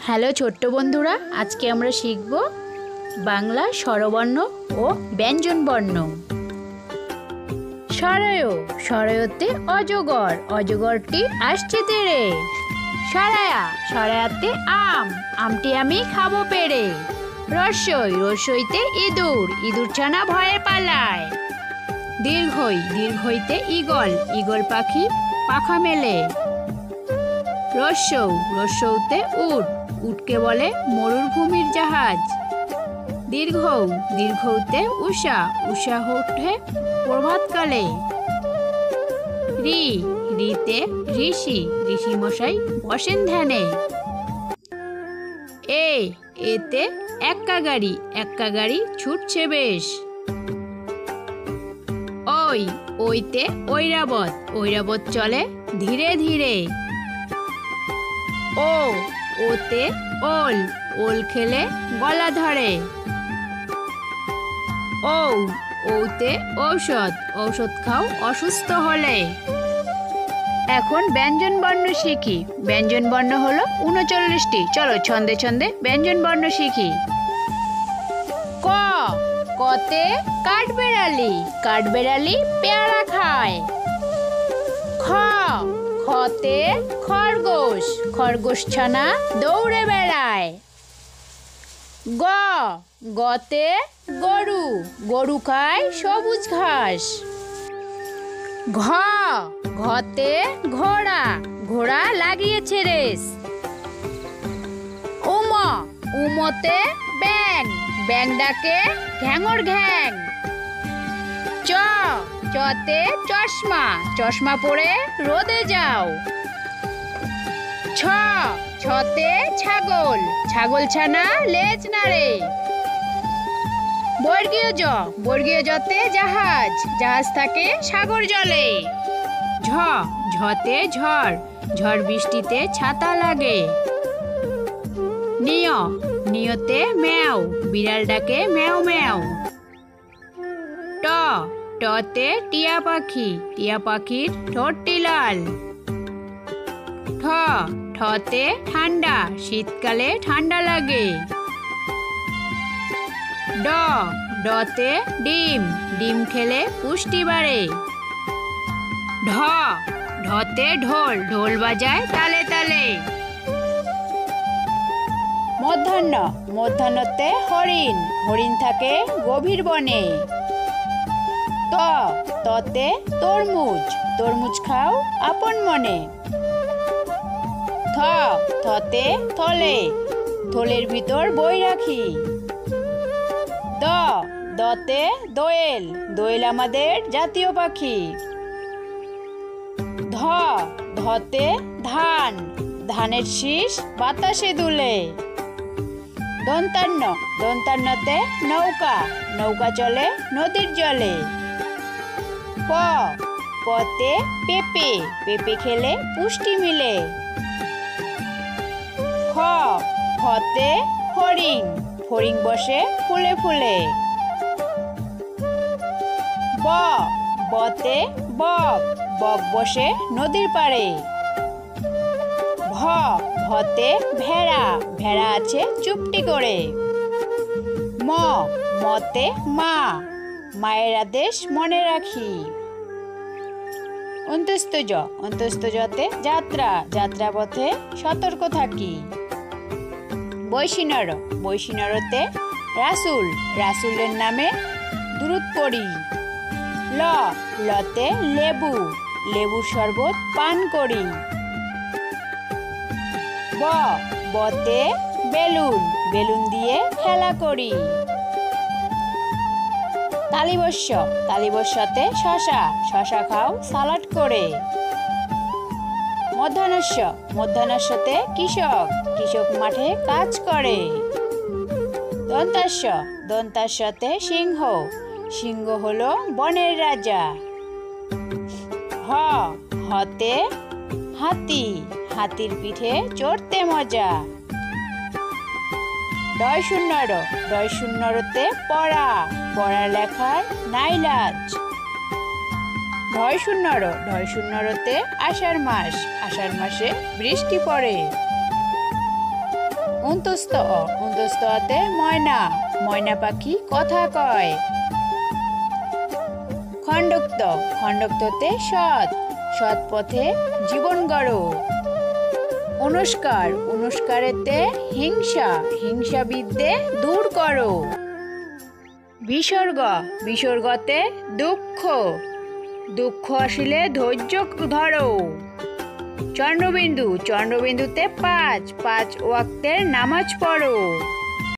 Hello ছোট্ট বন্ধুরা, আজকে আমরা শিখব বাংলা স্বরবর্ণ ও ব্যঞ্জনবর্ণ। সরয়, সরয়তে অজগর, অজগরটি আসছে তেড়ে। সরায়া, সরায়াতে আম, আমটি আমি খাবো পেড়ে। রসই, রসইতে ইঁদুর, ইঁদুর ছানা ভয়ে পালায়। দীর্ঘই, দীর্ঘইতে ঈগল, ঈগল পাখি পাখা মেলে। রস্যৌ, রস্যৌতে উট, উটকে বলে মরুভূমির জাহাজ। দীর্ঘৌ, দীর্ঘৌতে উষা, উষা ওঠে প্রভাতকালে। রি, রিতে ঋষি, ঋষি মশাই বসেন ধ্যানে। এতে এক্কা গাড়ি, এক্কা গাড়ি ছুটছে বেশ। ওই, ওইতে ঐরাবত, ঐরাবত চলে ধীরে ধীরে। ওতে ওল, ওল খেলে গলা ধরে। ওতে ঔষধ, ঔষধ খাও অসুস্থ হলে। এখন ব্যঞ্জন বর্ণ শিখি। ব্যঞ্জন বর্ণ হলো ৩৯টি। চলো ছন্দে ছন্দে ব্যঞ্জন বর্ণ শিখি। ক, কতে কাঠবেড়ালি, কাঠবেড়ালি পেয়ারা খায়। খ, খতে খরগোশ, খরগোশ ছানা দৌড়ে বেড়ায়। গ, গতে গরু, গরু খায় সবুজ ঘাস। ঘ, ঘতে ঘোড়া, ঘোড়া লাগিয়েছে রেস। উম, উমতে ব্যাঙ, ব্যাঙ ডাকে ঘ্যাঙর ঘ্যাং। চ, চতে চশমা, চশমা পরে রোদে যাও। ছ, ছতে ছাগল, ছাগল ছানা লেজ নাড়ে। বর্গীয় জ, বর্গীয় জতে জাহাজ, জাহাজ থাকে সাগর জলে। ঝ, ঝতে ঝড়, ঝড় বৃষ্টিতে ছাতা লাগে। নিয়, নিয়তে ম্যাও, বিড়াল ডাকে ম্যাও ম্যাও। ট, টতে টিয়া পাখি, টিয়া পাখির ঠোঁটটি লাল। ঠ, ঠতে ঠান্ডা, শীতকালে ঠান্ডা লাগে। ড, ডতে ডিম, ডিম খেলে পুষ্টি বাড়ে। ঢ, ঢতে ঢোল, ঢোল বাজায় তালে তালে। মধ্যাহ্ন, মধ্যাহ্নতে হরিণ, হরিণ থাকে গভীর বনে। ত, ততে তরমুজ, তরমুজ খাও আপন মনে। থ, থতে থলে, থলের ভিতর বই রাখি। দ, দতে দোয়েল, দোয়েল আমাদের জাতীয় পাখি। ধ, ধতে ধান, ধানের শীষ বাতাসে দুলে। দন্তান্ন, দন্তান্নতে নৌকা, নৌকা চলে নদীর জলে। প, পতে পেঁপে, পেঁপে খেলে পুষ্টি মিলে। খ, খতে ফড়িং, ফড়িং বসে ফুলে ফুলে। ব, বতে বক, বক বসে নদীর পাড়ে। ভ, ভতে ভেড়া, ভেড়া আছে চুপটি করে। ম, মতে মা, মায়ের আদেশ মনে রাখি। অন্তস্থ জ, অন্তস্থ জতে যাত্রা, যাত্রা পথে সতর্ক থাকি। বৈশিনর, বৈশিনরতে রাসূল, রাসূলের নামে দুরূদ পড়ি। ল, লতে লেবু, লেবুর শরবত পান করি। ব, বতে বেলুন, বেলুন দিয়ে খেলা করি। তালিবস্য, তালিবস্যতে শশা, শশা খাও সালাড করে। মধ্যাহ্নস্য, মধ্যাহ্নস্যতে কৃষক, কৃষক মাঠে কাজ করে। দন্তাস্য, দন্তাস্যতে সিংহ, সিংহ হলো বনের রাজা। হ, হতে হাতি, হাতির পিঠে চড়তে মজা। ডয় শূন্যর, ডয় শূন্যরতে পড়া, পড়ালেখার নাই লাজ। ঢয় শূন্যর, ঢয় শূন্যরতে আষাঢ় মাস, আষাঢ় মাসে বৃষ্টি পড়ে। অন্তস্থ অ, অন্তস্থ অতে ময়না, ময়না পাখি কথা কয়। খণ্ডক্ত, খণ্ডক্ততে সৎ, সৎ পথে জীবন গড়ো। অনুষ্কার, অনুষ্কারেতে হিংসা, হিংসা বিদ্যে দূর করো। বিসর্গ, বিসর্গতে দুঃখ, দুঃখ আসিলে ধৈর্য ধরো। চন্দ্রবিন্দু, চন্দ্রবিন্দুতে পাঁচ, পাঁচ ওয়াক্তের নামাজ পড়ো।